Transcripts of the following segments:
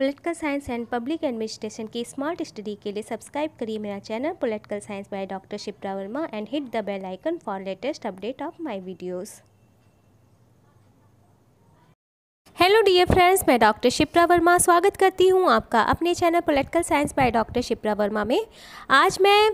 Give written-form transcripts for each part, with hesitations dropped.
Political science and public administration की smart study के लिए सब्सक्राइब करिए मेरा channel political science by doctor Shipra Verma and hit the bell icon for latest update of my videos. Hello dear friends, मैं doctor Shipra Verma स्वागत करती हूं आपका अपने channel political science by doctor Shipra Verma में। आज मैं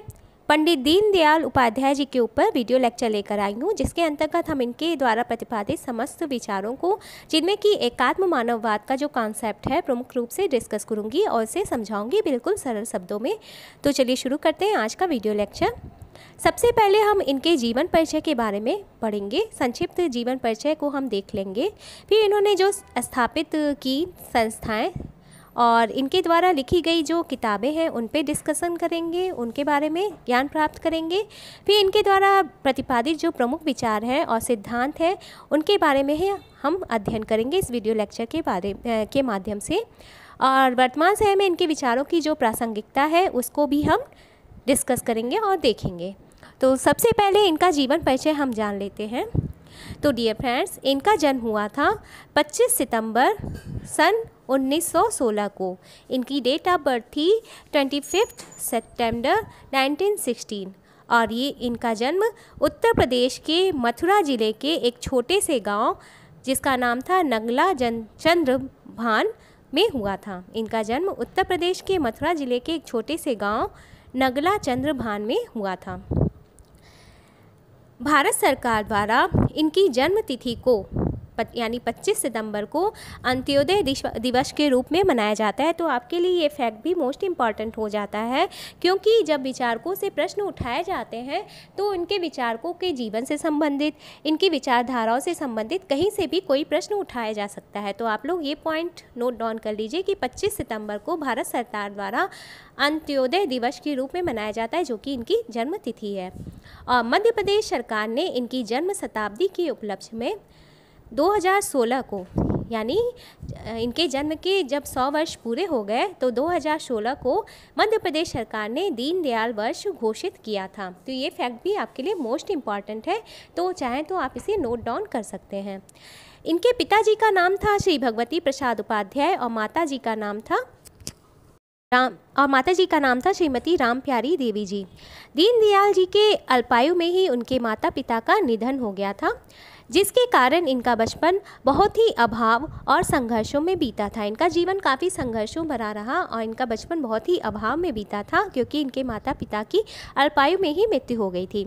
पंडित दीनदयाल उपाध्याय जी के ऊपर वीडियो लेक्चर लेकर आई हूँ, जिसके अंतर्गत हम इनके द्वारा प्रतिपादित समस्त विचारों को, जिनमें कि एकात्म मानववाद का जो कॉन्सेप्ट है, प्रमुख रूप से डिस्कस करूँगी और इसे समझाऊंगी बिल्कुल सरल शब्दों में। तो चलिए शुरू करते हैं आज का वीडियो लेक्चर। सबसे पहले हम इनके जीवन परिचय के बारे में पढ़ेंगे। संक्षिप्त जीवन परिचय को हम देख लेंगे। फिर इन्होंने जो स्थापित की संस्थाएं और इनके द्वारा लिखी गई जो किताबें हैं उन पे डिस्कशन करेंगे, उनके बारे में ज्ञान प्राप्त करेंगे। फिर इनके द्वारा प्रतिपादित जो प्रमुख विचार हैं और सिद्धांत हैं उनके बारे में ही हम अध्ययन करेंगे इस वीडियो लेक्चर के माध्यम से। और वर्तमान समय में इनके विचारों की जो प्रासंगिकता है उसको भी हम डिस्कस करेंगे और देखेंगे। तो सबसे पहले इनका जीवन परिचय हम जान लेते हैं। तो डियर फ्रेंड्स, इनका जन्म हुआ था 25 सितंबर सन 1916 को। इनकी डेट ऑफ बर्थ थी 25 सितंबर 1916 और ये इनका जन्म उत्तर प्रदेश के मथुरा ज़िले के एक छोटे से गांव जिसका नाम था नगला चंद्रभान में हुआ था। इनका जन्म उत्तर प्रदेश के मथुरा ज़िले के एक छोटे से गांव नगला चंद्रभान में हुआ था। भारत सरकार द्वारा इनकी जन्म तिथि को यानी 25 सितंबर को अंत्योदय दिवस के रूप में मनाया जाता है। तो आपके लिए ये फैक्ट भी मोस्ट इम्पॉर्टेंट हो जाता है, क्योंकि जब विचारकों से प्रश्न उठाए जाते हैं तो इनके विचारकों के जीवन से संबंधित, इनकी विचारधाराओं से संबंधित कहीं से भी कोई प्रश्न उठाया जा सकता है। तो आप लोग ये पॉइंट नोट डाउन कर लीजिए कि 25 सितंबर को भारत सरकार द्वारा अंत्योदय दिवस के रूप में मनाया जाता है, जो कि इनकी जन्म तिथि है। और मध्य प्रदेश सरकार ने इनकी जन्म शताब्दी के उपलक्ष्य में 2016 को, यानी इनके जन्म के जब 100 वर्ष पूरे हो गए तो 2016 को मध्य प्रदेश सरकार ने दीनदयाल वर्ष घोषित किया था। तो ये फैक्ट भी आपके लिए मोस्ट इम्पॉर्टेंट है, तो चाहें तो आप इसे नोट डाउन कर सकते हैं। इनके पिताजी का नाम था श्री भगवती प्रसाद उपाध्याय और माता जी का नाम था श्रीमती राम प्यारी देवी जी। दीनदयाल जी के अल्पायु में ही उनके माता पिता का निधन हो गया था, जिसके कारण इनका बचपन बहुत ही अभाव और संघर्षों में बीता था। इनका जीवन काफ़ी संघर्षों भरा रहा और इनका बचपन बहुत ही अभाव में बीता था, क्योंकि इनके माता पिता की अल्पायु में ही मृत्यु हो गई थी।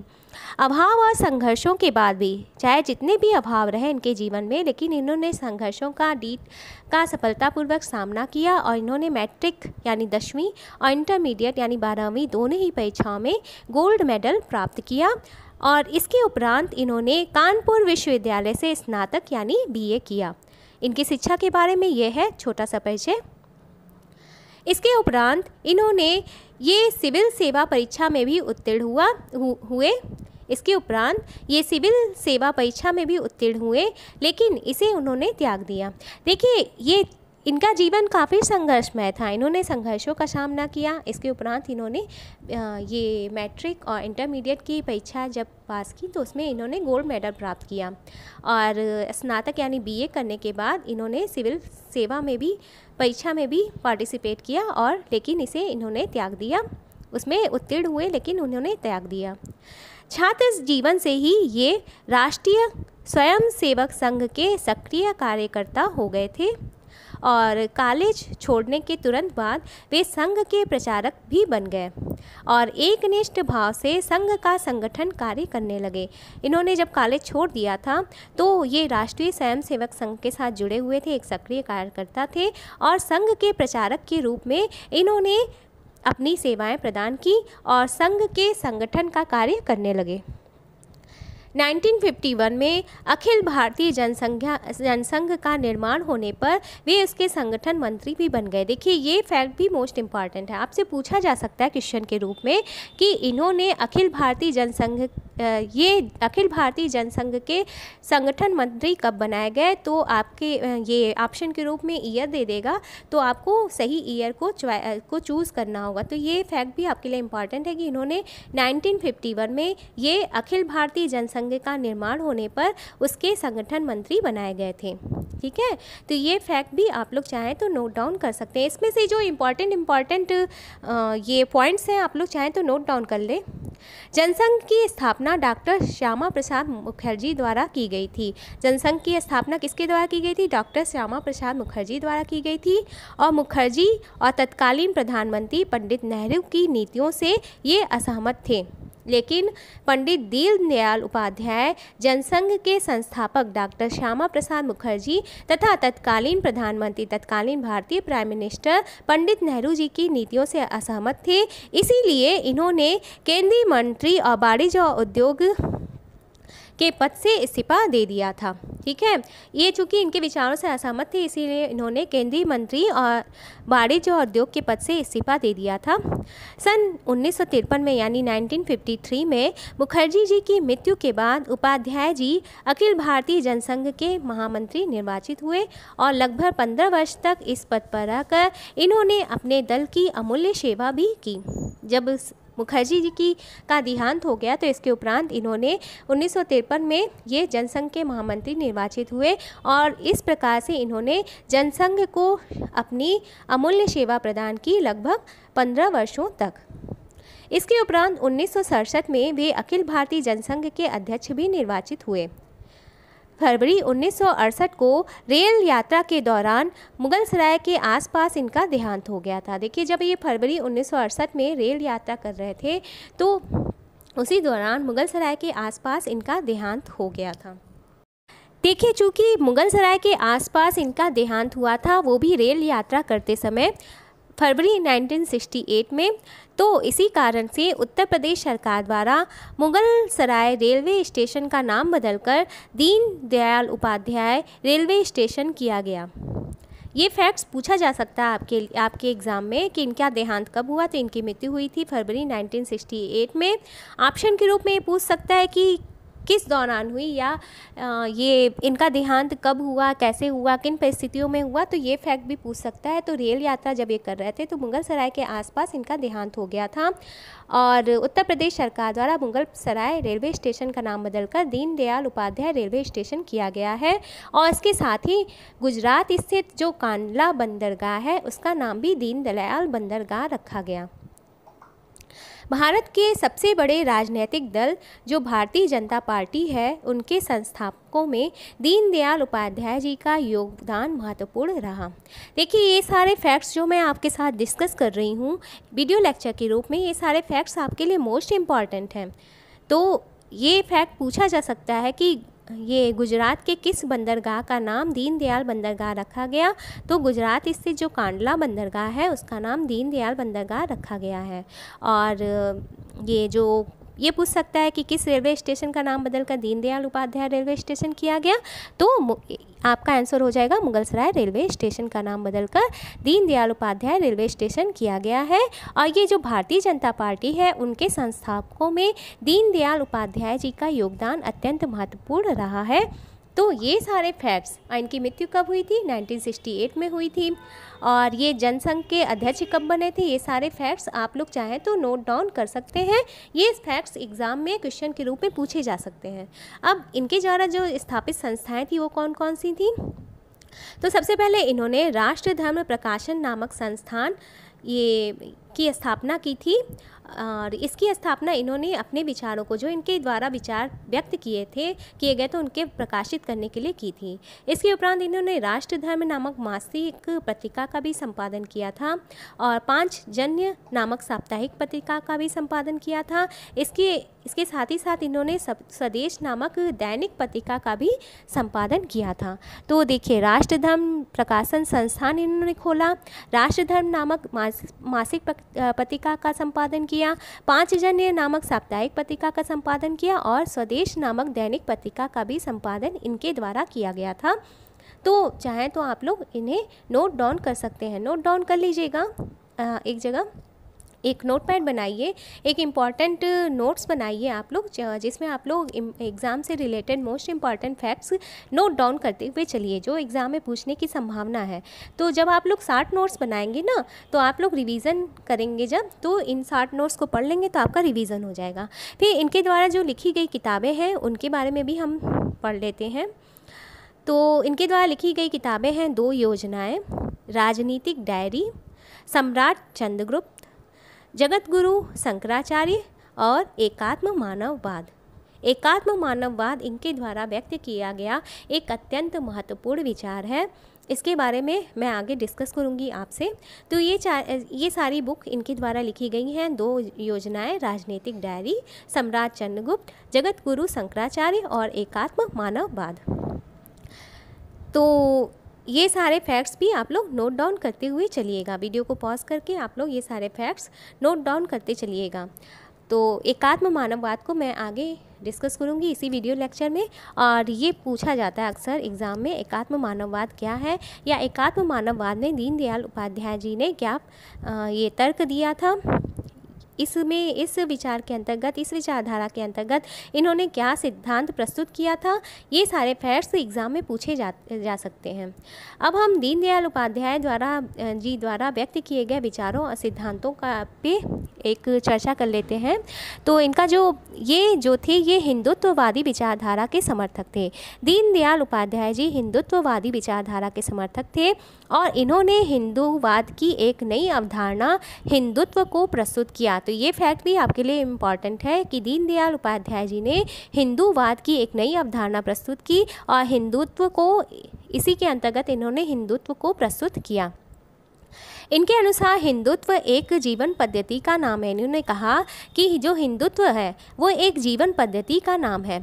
अभाव और संघर्षों के बाद भी, चाहे जितने भी अभाव रहे इनके जीवन में, लेकिन इन्होंने संघर्षों का सफलतापूर्वक सामना किया और इन्होंने मैट्रिक यानी 10वीं और इंटरमीडिएट यानी 12वीं दोनों ही परीक्षाओं में गोल्ड मेडल प्राप्त किया। और इसके उपरांत इन्होंने कानपुर विश्वविद्यालय से स्नातक यानी BA किया। इनकी शिक्षा के बारे में यह है छोटा सा परिचय। इसके उपरांत इन्होंने ये सिविल सेवा परीक्षा में भी उत्तीर्ण हुए। इसके उपरांत ये सिविल सेवा परीक्षा में भी उत्तीर्ण हुए, लेकिन इसे उन्होंने त्याग दिया। देखिए, ये इनका जीवन काफ़ी संघर्षमय था। इन्होंने संघर्षों का सामना किया। इसके उपरांत इन्होंने ये मैट्रिक और इंटरमीडिएट की परीक्षा जब पास की तो उसमें इन्होंने गोल्ड मेडल प्राप्त किया। और स्नातक यानी BA करने के बाद इन्होंने सिविल सेवा में भी परीक्षा में भी पार्टिसिपेट किया, और लेकिन इसे इन्होंने त्याग दिया। उसमें उत्तीर्ण हुए लेकिन उन्होंने त्याग दिया। छात्र जीवन से ही ये राष्ट्रीय स्वयंसेवक संघ के सक्रिय कार्यकर्ता हो गए थे और कॉलेज छोड़ने के तुरंत बाद वे संघ के प्रचारक भी बन गए और एकनिष्ठ भाव से संघ का संगठन कार्य करने लगे। इन्होंने जब कॉलेज छोड़ दिया था तो ये राष्ट्रीय स्वयंसेवक संघ के साथ जुड़े हुए थे, एक सक्रिय कार्यकर्ता थे और संघ के प्रचारक के रूप में इन्होंने अपनी सेवाएं प्रदान की और संघ के संगठन का कार्य करने लगे। 1951 में अखिल भारतीय जनसंघ का निर्माण होने पर वे उसके संगठन मंत्री भी बन गए। देखिए, ये फैक्ट भी मोस्ट इम्पॉर्टेंट है। आपसे पूछा जा सकता है क्वेश्चन के रूप में कि इन्होंने अखिल भारतीय जनसंघ के संगठन मंत्री कब बनाए गए, तो आपके ये ऑप्शन के रूप में ईयर दे देगा, तो आपको सही ईयर को चूज़ करना होगा। तो ये फैक्ट भी आपके लिए इम्पॉर्टेंट है कि इन्होंने 1951 में ये अखिल भारतीय जनसंघ संघ का निर्माण होने पर उसके संगठन मंत्री बनाए गए थे। ठीक है, तो ये फैक्ट भी आप लोग चाहें तो नोट डाउन कर सकते हैं। इसमें से जो इम्पॉर्टेंट ये पॉइंट्स हैं आप लोग चाहें तो नोट डाउन कर लें। जनसंघ की स्थापना डॉक्टर श्यामा प्रसाद मुखर्जी द्वारा की गई थी। जनसंघ की स्थापना किसके द्वारा की गई थी? डॉक्टर श्यामा प्रसाद मुखर्जी द्वारा की गई थी। और मुखर्जी और तत्कालीन प्रधानमंत्री पंडित नेहरू की नीतियों से ये असहमत थे, लेकिन पंडित दीनदयाल उपाध्याय, जनसंघ के संस्थापक डॉक्टर श्यामा प्रसाद मुखर्जी तथा तत्कालीन प्रधानमंत्री, तत्कालीन भारतीय प्राइम मिनिस्टर पंडित नेहरू जी की नीतियों से असहमत थे। इसीलिए इन्होंने केंद्रीय मंत्री और वाणिज्य और उद्योग के पद से इस्तीफा दे दिया था। ठीक है, ये चूँकि इनके विचारों से असहमत थे इसीलिए इन्होंने केंद्रीय मंत्री और वाणिज्य और उद्योग के पद से इस्तीफा दे दिया था। सन 1953 में यानी 1953 में मुखर्जी जी की मृत्यु के बाद उपाध्याय जी अखिल भारतीय जनसंघ के महामंत्री निर्वाचित हुए और लगभग 15 वर्ष तक इस पद पर रहकर इन्होंने अपने दल की अमूल्य सेवा भी की। जब मुखर्जी जी की का देहांत हो गया तो इसके उपरांत इन्होंने 1953 में ये जनसंघ के महामंत्री निर्वाचित हुए और इस प्रकार से इन्होंने जनसंघ को अपनी अमूल्य सेवा प्रदान की लगभग 15 वर्षों तक। इसके उपरांत 1967 में वे अखिल भारतीय जनसंघ के अध्यक्ष भी निर्वाचित हुए। फरवरी 1968 को रेल यात्रा के दौरान मुगलसराय के आसपास इनका देहांत हो गया था। देखिए, जब ये फरवरी 1968 में रेल यात्रा कर रहे थे तो उसी दौरान मुगलसराय के आसपास इनका देहांत हो गया था। देखिए, चूँकि मुगलसराय के आसपास इनका देहांत हुआ था वो भी रेल यात्रा करते समय फरवरी 1968 में, तो इसी कारण से उत्तर प्रदेश सरकार द्वारा मुगलसराय रेलवे स्टेशन का नाम बदलकर दीनदयाल उपाध्याय रेलवे स्टेशन किया गया। ये फैक्ट्स पूछा जा सकता है आपके एग्ज़ाम में कि इनका देहांत कब हुआ, तो इनकी मृत्यु हुई थी फरवरी 1968 में। ऑप्शन के रूप में ये पूछ सकता है कि किस दौरान हुई या ये इनका देहांत कब हुआ, कैसे हुआ, किन परिस्थितियों में हुआ, तो ये फैक्ट भी पूछ सकता है। तो रेल यात्रा जब ये कर रहे थे तो मुगलसराय के आसपास इनका देहांत हो गया था और उत्तर प्रदेश सरकार द्वारा मुगलसराय रेलवे स्टेशन का नाम बदलकर दीनदयाल उपाध्याय रेलवे स्टेशन किया गया है। और इसके साथ ही गुजरात स्थित जो कांडला बंदरगाह है उसका नाम भी दीनदयाल बंदरगाह रखा गया। भारत के सबसे बड़े राजनीतिक दल जो भारतीय जनता पार्टी है उनके संस्थापकों में दीनदयाल उपाध्याय जी का योगदान महत्वपूर्ण रहा। देखिए, ये सारे फैक्ट्स जो मैं आपके साथ डिस्कस कर रही हूँ वीडियो लेक्चर के रूप में, ये सारे फैक्ट्स आपके लिए मोस्ट इम्पॉर्टेंट हैं। तो ये फैक्ट पूछा जा सकता है कि ये गुजरात के किस बंदरगाह का नाम दीनदयाल बंदरगाह रखा गया, तो गुजरात स्थित जो कांडला बंदरगाह है उसका नाम दीनदयाल बंदरगाह रखा गया है। और ये पूछ सकता है कि किस रेलवे स्टेशन का नाम बदलकर दीनदयाल उपाध्याय रेलवे स्टेशन किया गया, तो आपका आंसर हो जाएगा मुगलसराय रेलवे स्टेशन का नाम बदलकर दीनदयाल उपाध्याय रेलवे स्टेशन किया गया है। और ये जो भारतीय जनता पार्टी है उनके संस्थापकों में दीनदयाल उपाध्याय जी का योगदान अत्यंत महत्वपूर्ण रहा है। तो ये सारे फैक्ट्स, इनकी मृत्यु कब हुई थी? 1968 में हुई थी। और ये जनसंघ के अध्यक्ष कब बने थे? ये सारे फैक्ट्स आप लोग चाहें तो नोट डाउन कर सकते हैं। ये फैक्ट्स एग्ज़ाम में क्वेश्चन के रूप में पूछे जा सकते हैं। अब इनके द्वारा जो स्थापित संस्थाएं थी वो कौन कौन सी थी? तो सबसे पहले इन्होंने राष्ट्र धर्म प्रकाशन नामक संस्थान की स्थापना की थी और इसकी स्थापना इन्होंने अपने विचारों को, जो इनके द्वारा विचार व्यक्त किए गए तो उनके प्रकाशित करने के लिए की थी। इसके उपरांत इन्होंने राष्ट्र धर्म नामक मासिक पत्रिका का भी संपादन किया था और पांचजन्य नामक साप्ताहिक पत्रिका का भी संपादन किया था। इसके साथ ही साथ इन्होंने स्वदेश नामक दैनिक पत्रिका का भी संपादन किया था। तो देखिए, राष्ट्र धर्म प्रकाशन संस्थान इन्होंने खोला, राष्ट्र धर्म नामक मासिक पत्रिका का संपादन किया, पांचजन्य नामक साप्ताहिक पत्रिका का संपादन किया और स्वदेश नामक दैनिक पत्रिका का भी संपादन इनके द्वारा किया गया था। तो चाहें तो आप लोग इन्हें नोट डाउन कर सकते हैं, नोट डाउन कर लीजिएगा एक जगह। एक नोटपैड बनाइए, एक इम्पॉर्टेंट नोट्स बनाइए आप लोग, जिसमें आप लोग एग्ज़ाम से related most important facts note down करते हुए चलिए, जो एग्ज़ाम में पूछने की संभावना है। तो जब आप लोग 60 नोट्स बनाएंगे ना, तो आप लोग रिवीजन करेंगे जब, तो इन 60 नोट्स को पढ़ लेंगे तो आपका रिवीजन हो जाएगा। फिर इनके द्वारा जो लिखी गई किताबें हैं उनके बारे में भी हम पढ़ लेते हैं। तो इनके द्वारा लिखी गई किताबें हैं 2 योजनाएँ, राजनीतिक डायरी, सम्राट चंद्रगुप्त, जगत गुरु शंकराचार्य और एकात्म मानववाद। एकात्म मानववाद इनके द्वारा व्यक्त किया गया एक अत्यंत महत्वपूर्ण विचार है। इसके बारे में मैं आगे डिस्कस करूंगी आपसे। तो ये सारी बुक इनके द्वारा लिखी गई हैं। 2 योजनाएं, राजनीतिक डायरी, सम्राट चंद्रगुप्त, जगत गुरु शंकराचार्य और एकात्म मानववाद। तो ये सारे फैक्ट्स भी आप लोग नोट डाउन करते हुए चलिएगा। वीडियो को पॉज करके आप लोग ये सारे फैक्ट्स नोट डाउन करते चलिएगा। तो एकात्म मानववाद को मैं आगे डिस्कस करूँगी इसी वीडियो लेक्चर में। और ये पूछा जाता है अक्सर एग्ज़ाम में, एकात्म मानववाद क्या है, या एकात्म मानववाद में दीनदयाल उपाध्याय जी ने क्या ये तर्क दिया था, इसमें इस विचार के अंतर्गत, इस विचारधारा के अंतर्गत इन्होंने क्या सिद्धांत प्रस्तुत किया था, ये सारे फैक्ट्स एग्ज़ाम में पूछे जा सकते हैं। अब हम दीनदयाल उपाध्याय द्वारा व्यक्त किए गए विचारों और सिद्धांतों का पे एक चर्चा कर लेते हैं। तो इनका जो थे ये हिंदुत्ववादी विचारधारा के समर्थक थे। दीनदयाल उपाध्याय जी हिंदुत्ववादी विचारधारा के समर्थक थे और इन्होंने हिंदूवाद की एक नई अवधारणा हिंदुत्व को प्रस्तुत किया। तो ये फैक्ट भी आपके लिए इम्पॉर्टेंट है कि दीनदयाल उपाध्याय जी ने हिंदूवाद की एक नई अवधारणा प्रस्तुत की और हिंदुत्व को, इसी के अंतर्गत इन्होंने हिंदुत्व को प्रस्तुत किया। इनके अनुसार हिंदुत्व एक जीवन पद्धति का नाम है। इन्होंने कहा कि जो हिंदुत्व है वो एक जीवन पद्धति का नाम है।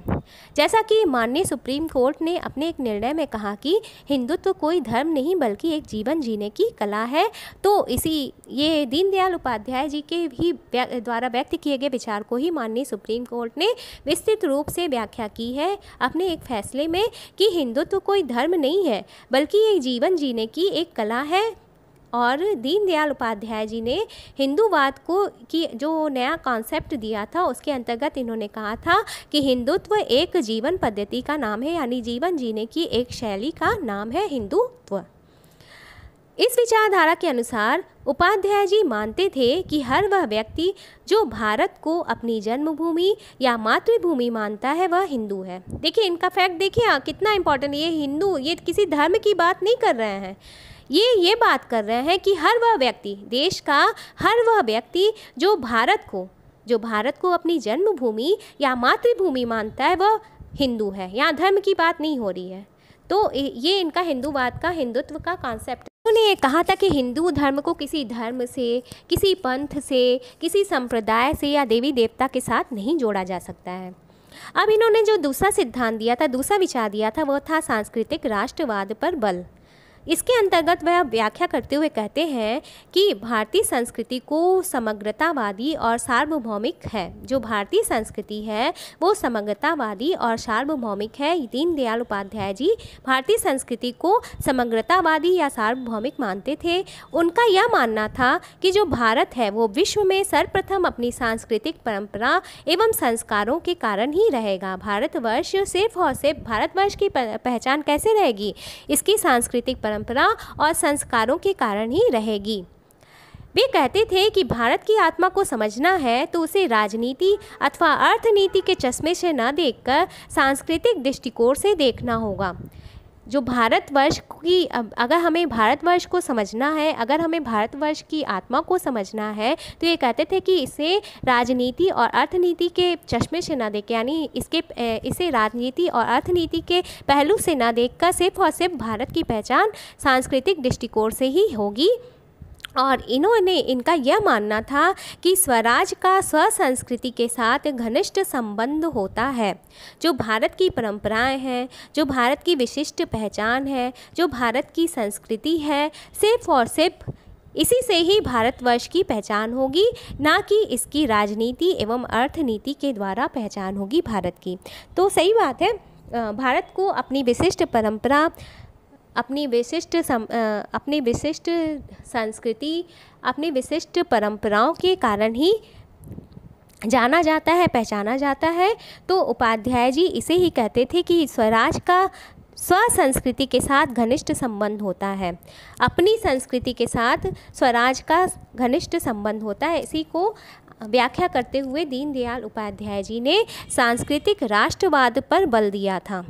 जैसा कि माननीय सुप्रीम कोर्ट ने अपने एक निर्णय में कहा कि हिंदुत्व कोई धर्म नहीं बल्कि एक जीवन जीने की कला है। तो ये दीनदयाल उपाध्याय जी के ही द्वारा व्यक्त किए गए विचार को ही माननीय सुप्रीम कोर्ट ने विस्तृत रूप से व्याख्या की है अपने एक फैसले में कि हिंदुत्व कोई धर्म नहीं है बल्कि एक जीवन जीने की एक कला है। और दीनदयाल उपाध्याय जी ने हिंदूवाद को की जो नया कॉन्सेप्ट दिया था उसके अंतर्गत इन्होंने कहा था कि हिंदुत्व एक जीवन पद्धति का नाम है, यानी जीवन जीने की एक शैली का नाम है हिंदुत्व। इस विचारधारा के अनुसार उपाध्याय जी मानते थे कि हर वह व्यक्ति जो भारत को अपनी जन्मभूमि या मातृभूमि मानता है वह हिंदू है। देखिए इनका फैक्ट देखिए कितना इंपॉर्टेंट, ये हिंदू, ये किसी धर्म की बात नहीं कर रहे हैं, ये बात कर रहे हैं कि हर वह व्यक्ति, देश का हर वह व्यक्ति जो भारत को अपनी जन्मभूमि या मातृभूमि मानता है वह हिंदू है। यहाँ धर्म की बात नहीं हो रही है। तो ये इनका हिंदूवाद का, हिंदुत्व का कॉन्सेप्ट। उन्होंने ये कहा था कि हिंदू धर्म को किसी धर्म से, किसी पंथ से, किसी संप्रदाय से या देवी देवता के साथ नहीं जोड़ा जा सकता है। अब इन्होंने जो दूसरा सिद्धांत दिया था, दूसरा विचार दिया था, वो था सांस्कृतिक राष्ट्रवाद पर बल। इसके अंतर्गत वह व्याख्या करते हुए कहते हैं कि भारतीय संस्कृति को समग्रतावादी और सार्वभौमिक है। जो भारतीय संस्कृति है वो समग्रतावादी और सार्वभौमिक है। दीनदयाल उपाध्याय जी भारतीय संस्कृति को समग्रतावादी या सार्वभौमिक मानते थे। उनका यह मानना था कि जो भारत है वो विश्व में सर्वप्रथम अपनी सांस्कृतिक परंपरा एवं संस्कारों के कारण ही रहेगा। भारतवर्ष सिर्फ और सिर्फ भारतवर्ष की पहचान कैसे रहेगी? इसकी सांस्कृतिक परंपरा और संस्कारों के कारण ही रहेगी। वे कहते थे कि भारत की आत्मा को समझना है तो उसे राजनीति अथवा अर्थनीति के चश्मे से न देखकर सांस्कृतिक दृष्टिकोण से देखना होगा। जो भारतवर्ष की, अगर हमें भारतवर्ष को समझना है, अगर हमें भारतवर्ष की आत्मा को समझना है तो ये कहते थे कि इसे राजनीति और अर्थनीति के चश्मे से ना देख, यानी इसे राजनीति और अर्थनीति के पहलू से ना देखकर सिर्फ और सिर्फ भारत की पहचान सांस्कृतिक दृष्टिकोण से ही होगी। और इनका यह मानना था कि स्वराज का स्व संस्कृति के साथ घनिष्ठ संबंध होता है। जो भारत की परंपराएं हैं, जो भारत की विशिष्ट पहचान है, जो भारत की संस्कृति है, सिर्फ और सिर्फ इसी से ही भारतवर्ष की पहचान होगी, ना कि इसकी राजनीति एवं अर्थनीति के द्वारा पहचान होगी भारत की। तो सही बात है, भारत को अपनी विशिष्ट परंपरा अपनी विशिष्ट संस्कृति, अपनी विशिष्ट परंपराओं के कारण ही जाना जाता है, पहचाना जाता है। तो उपाध्याय जी इसे ही कहते थे कि स्वराज का स्व संस्कृति के साथ घनिष्ठ संबंध होता है, अपनी संस्कृति के साथ स्वराज का घनिष्ठ संबंध होता है। इसी को व्याख्या करते हुए दीनदयाल उपाध्याय जी ने सांस्कृतिक राष्ट्रवाद पर बल दिया था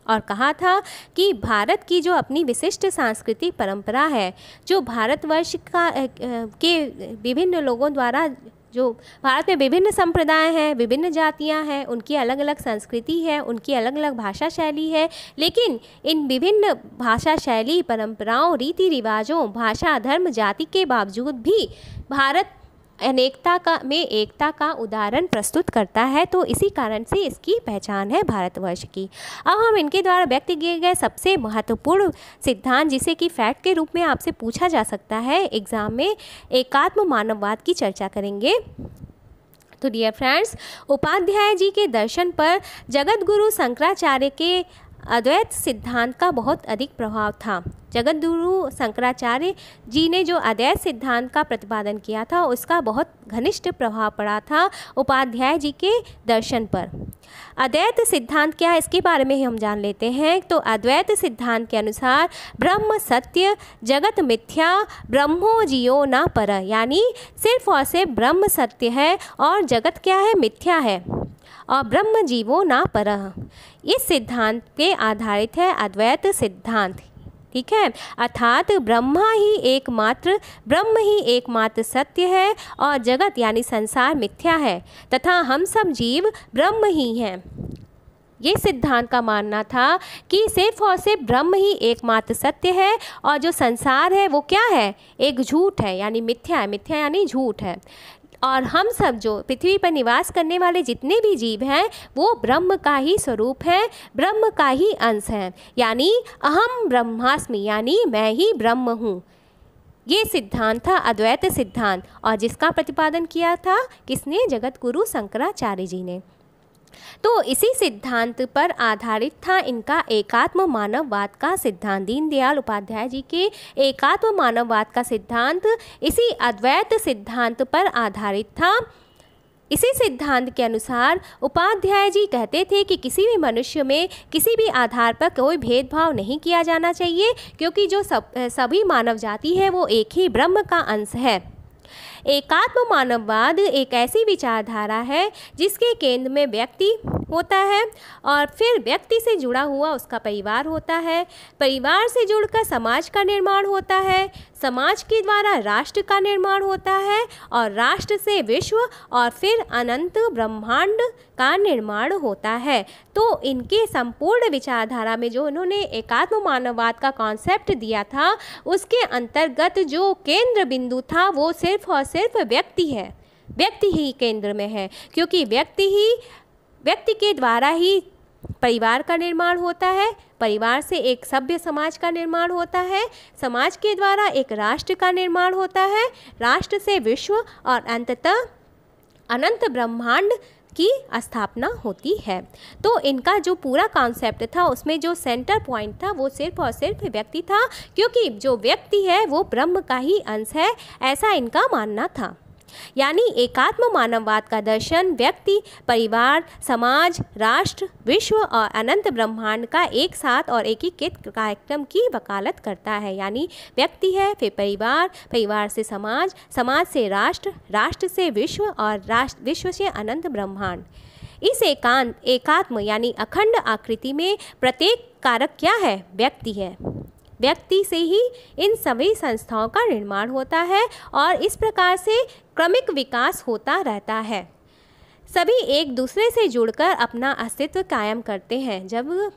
और कहा था कि भारत की जो अपनी विशिष्ट सांस्कृतिक परंपरा है, जो भारतवर्ष के विभिन्न लोगों द्वारा, जो भारत में विभिन्न संप्रदाय हैं, विभिन्न जातियां हैं, उनकी अलग अलग संस्कृति है, उनकी अलग अलग भाषा शैली है, लेकिन इन विभिन्न भाषा शैली, परंपराओं, रीति रिवाजों, भाषा, धर्म, जाति के बावजूद भी भारत एकता का उदाहरण प्रस्तुत करता है। तो इसी कारण से इसकी पहचान है भारतवर्ष की। अब हम इनके द्वारा व्यक्त किए गए सबसे महत्वपूर्ण सिद्धांत, जिसे कि फैक्ट के रूप में आपसे पूछा जा सकता है एग्ज़ाम में, एकात्म मानववाद की चर्चा करेंगे। तो डियर फ्रेंड्स, उपाध्याय जी के दर्शन पर जगत गुरु शंकराचार्य के अद्वैत सिद्धांत का बहुत अधिक प्रभाव था। जगत गुरु शंकराचार्य जी ने जो अद्वैत सिद्धांत का प्रतिपादन किया था, उसका बहुत घनिष्ठ प्रभाव पड़ा था उपाध्याय जी के दर्शन पर। अद्वैत सिद्धांत क्या है, इसके बारे में हम जान लेते हैं। तो अद्वैत सिद्धांत के अनुसार ब्रह्म सत्य, जगत मिथ्या, ब्रह्मो जियो न पर, यानी सिर्फ और सिर्फ ब्रह्म सत्य है और जगत क्या है, मिथ्या है, और ब्रह्म जीवो ना परः। इस सिद्धांत पे आधारित है अद्वैत सिद्धांत, ठीक है। अर्थात ब्रह्म ही एकमात्र सत्य है और जगत यानी संसार मिथ्या है तथा हम सब जीव ब्रह्म ही हैं। ये सिद्धांत का मानना था कि सिर्फ और सिर्फ ब्रह्म ही एकमात्र सत्य है और जो संसार है वो क्या है, एक झूठ है, यानी मिथ्या है। मिथ्या यानी झूठ है। और हम सब जो पृथ्वी पर निवास करने वाले जितने भी जीव हैं वो ब्रह्म का ही स्वरूप है, ब्रह्म का ही अंश है, यानी अहम ब्रह्मास्मि, यानी मैं ही ब्रह्म हूँ। ये सिद्धांत था अद्वैत सिद्धांत, और जिसका प्रतिपादन किया था किसने, जगत गुरु शंकराचार्य जी ने। तो इसी सिद्धांत पर आधारित था इनका एकात्म मानववाद का सिद्धांत। दीनदयाल उपाध्याय जी के एकात्म मानववाद का सिद्धांत इसी अद्वैत सिद्धांत पर आधारित था। इसी सिद्धांत के अनुसार उपाध्याय जी कहते थे कि किसी भी मनुष्य में किसी भी आधार पर कोई भेदभाव नहीं किया जाना चाहिए, क्योंकि जो सभी मानव जाति है वो एक ही ब्रह्म का अंश है। एकात्म मानववाद एक ऐसी विचारधारा है जिसके केंद्र में व्यक्ति होता है और फिर व्यक्ति से जुड़ा हुआ उसका परिवार होता है, परिवार से जुड़कर समाज का निर्माण होता है, समाज के द्वारा राष्ट्र का निर्माण होता है और राष्ट्र से विश्व और फिर अनंत ब्रह्मांड का निर्माण होता है। तो इनके संपूर्ण विचारधारा में जो उन्होंने एकात्म मानववाद का कॉन्सेप्ट दिया था, उसके अंतर्गत जो केंद्र बिंदु था वो सिर्फ और सिर्फ व्यक्ति है, व्यक्ति ही केंद्र में है, क्योंकि व्यक्ति के द्वारा ही परिवार का निर्माण होता है, परिवार से एक सभ्य समाज का निर्माण होता है, समाज के द्वारा एक राष्ट्र का निर्माण होता है, राष्ट्र से विश्व और अंततः अनंत ब्रह्मांड की स्थापना होती है। तो इनका जो पूरा कॉन्सेप्ट था उसमें जो सेंटर पॉइंट था वो सिर्फ और सिर्फ व्यक्ति था, क्योंकि जो व्यक्ति है वो ब्रह्म का ही अंश है, ऐसा इनका मानना था। यानी एकात्म मानववाद का दर्शन व्यक्ति, परिवार, समाज, राष्ट्र, विश्व और अनंत ब्रह्मांड का एक साथ और एकीकृत कार्यक्रम की वकालत करता है। यानी व्यक्ति है, फिर परिवार, परिवार से समाज, समाज से राष्ट्र, राष्ट्र से विश्व और विश्व से अनंत ब्रह्मांड। इस एकात्म यानी अखंड आकृति में प्रत्येक कारक क्या है, व्यक्ति है। व्यक्ति से ही इन सभी संस्थाओं का निर्माण होता है और इस प्रकार से क्रमिक विकास होता रहता है। सभी एक दूसरे से जुड़कर अपना अस्तित्व कायम करते हैं। जब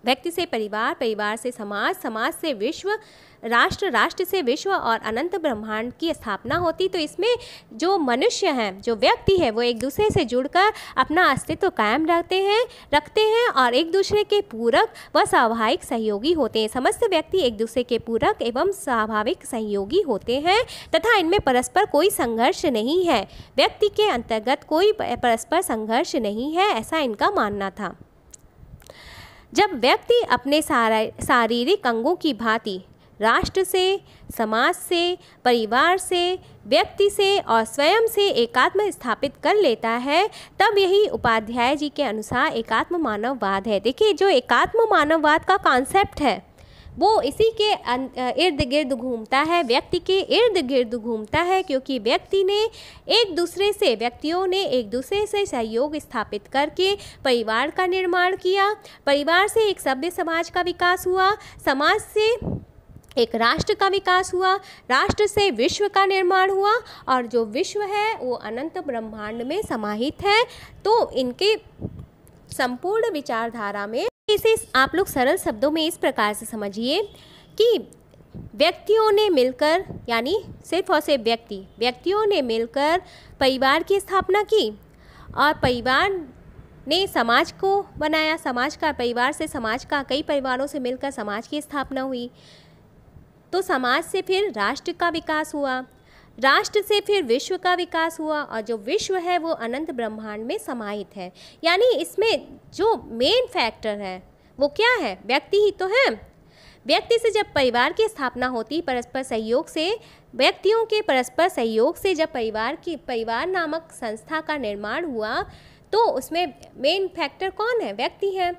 व्यक्ति से परिवार, परिवार से समाज, समाज से विश्व, राष्ट्र, राष्ट्र से विश्व और अनंत ब्रह्मांड की स्थापना होती, तो इसमें जो मनुष्य हैं, जो व्यक्ति है, वो एक दूसरे से जुड़कर अपना अस्तित्व कायम रखते हैं और एक दूसरे के पूरक व स्वाभाविक सहयोगी होते हैं। समस्त व्यक्ति एक दूसरे के पूरक एवं स्वाभाविक सहयोगी होते हैं तथा इनमें परस्पर कोई संघर्ष नहीं है। व्यक्ति के अंतर्गत कोई परस्पर संघर्ष नहीं है, ऐसा इनका मानना था। जब व्यक्ति अपने शारीरिक अंगों की भांति राष्ट्र से, समाज से, परिवार से, व्यक्ति से और स्वयं से एकात्म स्थापित कर लेता है, तब यही उपाध्याय जी के अनुसार एकात्म मानववाद है। देखिए, जो एकात्म मानववाद का कॉन्सेप्ट है वो इसी के इर्द गिर्द घूमता है, व्यक्ति के इर्द गिर्द घूमता है, क्योंकि व्यक्तियों ने एक दूसरे से सहयोग स्थापित करके परिवार का निर्माण किया, परिवार से एक सभ्य समाज का विकास हुआ, समाज से एक राष्ट्र का विकास हुआ, राष्ट्र से विश्व का निर्माण हुआ, और जो विश्व है वो अनंत ब्रह्मांड में समाहित है। तो इनके संपूर्ण विचारधारा में इसे आप लोग सरल शब्दों में इस प्रकार से समझिए कि व्यक्तियों ने मिलकर, यानी सिर्फ और सिर्फ व्यक्तियों ने मिलकर परिवार की स्थापना की, और परिवार ने समाज को बनाया, परिवार से समाज का, कई परिवारों से मिलकर समाज की स्थापना हुई, तो समाज से फिर राष्ट्र का विकास हुआ, राष्ट्र से फिर विश्व का विकास हुआ, और जो विश्व है वो अनंत ब्रह्मांड में समाहित है। यानी इसमें जो मेन फैक्टर है वो क्या है? व्यक्ति ही तो है। व्यक्ति से जब परिवार की स्थापना होती, परस्पर सहयोग से, व्यक्तियों के परस्पर सहयोग से जब परिवार नामक संस्था का निर्माण हुआ, तो उसमें मेन फैक्टर कौन है? व्यक्ति है।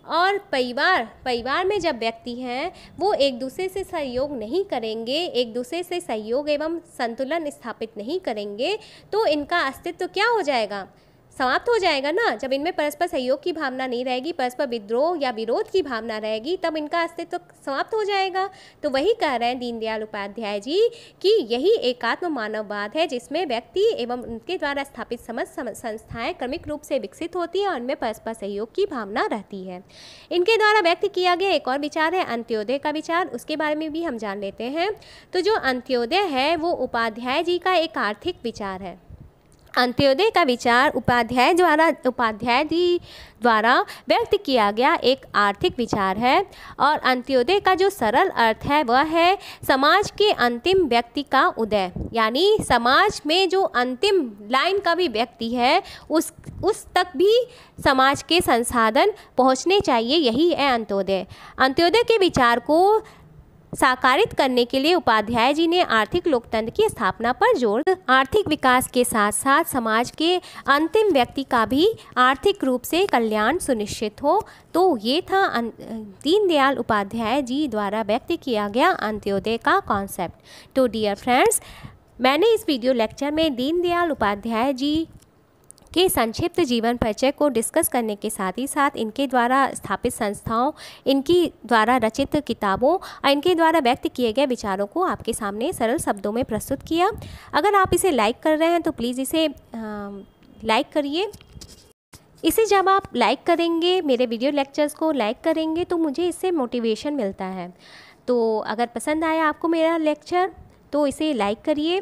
और परिवार में जब व्यक्ति हैं वो एक दूसरे से सहयोग नहीं करेंगे, एक दूसरे से सहयोग एवं संतुलन स्थापित नहीं करेंगे, तो इनका अस्तित्व क्या हो जाएगा? समाप्त हो जाएगा ना। जब इनमें परस्पर सहयोग की भावना नहीं रहेगी, परस्पर विद्रोह या विरोध की भावना रहेगी, तब इनका अस्तित्व समाप्त हो जाएगा। तो वही कह रहे हैं दीनदयाल उपाध्याय जी कि यही एकात्म मानववाद है, जिसमें व्यक्ति एवं उनके द्वारा स्थापित समस्त संस्थाएं क्रमिक रूप से विकसित होती हैं और उनमें परस्पर सहयोग की भावना रहती है। इनके द्वारा व्यक्त किया गया एक और विचार है अंत्योदय का विचार, उसके बारे में भी हम जान लेते हैं। तो जो अंत्योदय है वो उपाध्याय जी का एक आर्थिक विचार है। अंत्योदय का विचार उपाध्याय जी द्वारा व्यक्त किया गया एक आर्थिक विचार है, और अंत्योदय का जो सरल अर्थ है वह है समाज के अंतिम व्यक्ति का उदय। यानी समाज में जो अंतिम लाइन का भी व्यक्ति है उस तक भी समाज के संसाधन पहुंचने चाहिए, यही है अंत्योदय। अंत्योदय के विचार को साकारित करने के लिए उपाध्याय जी ने आर्थिक लोकतंत्र की स्थापना पर जोर दिया। आर्थिक विकास के साथ साथ समाज के अंतिम व्यक्ति का भी आर्थिक रूप से कल्याण सुनिश्चित हो। तो ये था दीनदयाल उपाध्याय जी द्वारा व्यक्त किया गया अंत्योदय का कॉन्सेप्ट। तो डियर फ्रेंड्स, मैंने इस वीडियो लेक्चर में दीनदयाल उपाध्याय जी के संक्षिप्त जीवन परिचय को डिस्कस करने के साथ ही साथ इनके द्वारा स्थापित संस्थाओं, इनकी द्वारा रचित किताबों और इनके द्वारा व्यक्त किए गए विचारों को आपके सामने सरल शब्दों में प्रस्तुत किया। अगर आप इसे लाइक कर रहे हैं तो प्लीज़ इसे लाइक करिए। इसे जब आप लाइक करेंगे, मेरे वीडियो लेक्चर्स को लाइक करेंगे, तो मुझे इससे मोटिवेशन मिलता है। तो अगर पसंद आया आपको मेरा लेक्चर तो इसे लाइक करिए।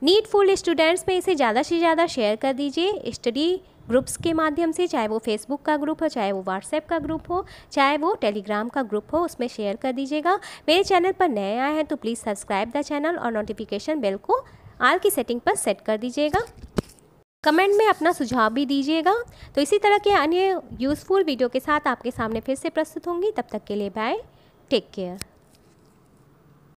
नीडफुल स्टूडेंट्स में इसे ज़्यादा से ज़्यादा शेयर कर दीजिए स्टडी ग्रुप्स के माध्यम से, चाहे वो फेसबुक का ग्रुप हो, चाहे वो व्हाट्सएप का ग्रुप हो, चाहे वो टेलीग्राम का ग्रुप हो, उसमें शेयर कर दीजिएगा। मेरे चैनल पर नए आए हैं तो प्लीज़ सब्सक्राइब द चैनल और नोटिफिकेशन बेल को ऑल की सेटिंग पर सेट कर दीजिएगा। कमेंट में अपना सुझाव भी दीजिएगा। तो इसी तरह के अन्य यूज़फुल वीडियो के साथ आपके सामने फिर से प्रस्तुत होंगी। तब तक के लिए बाय, टेक केयर।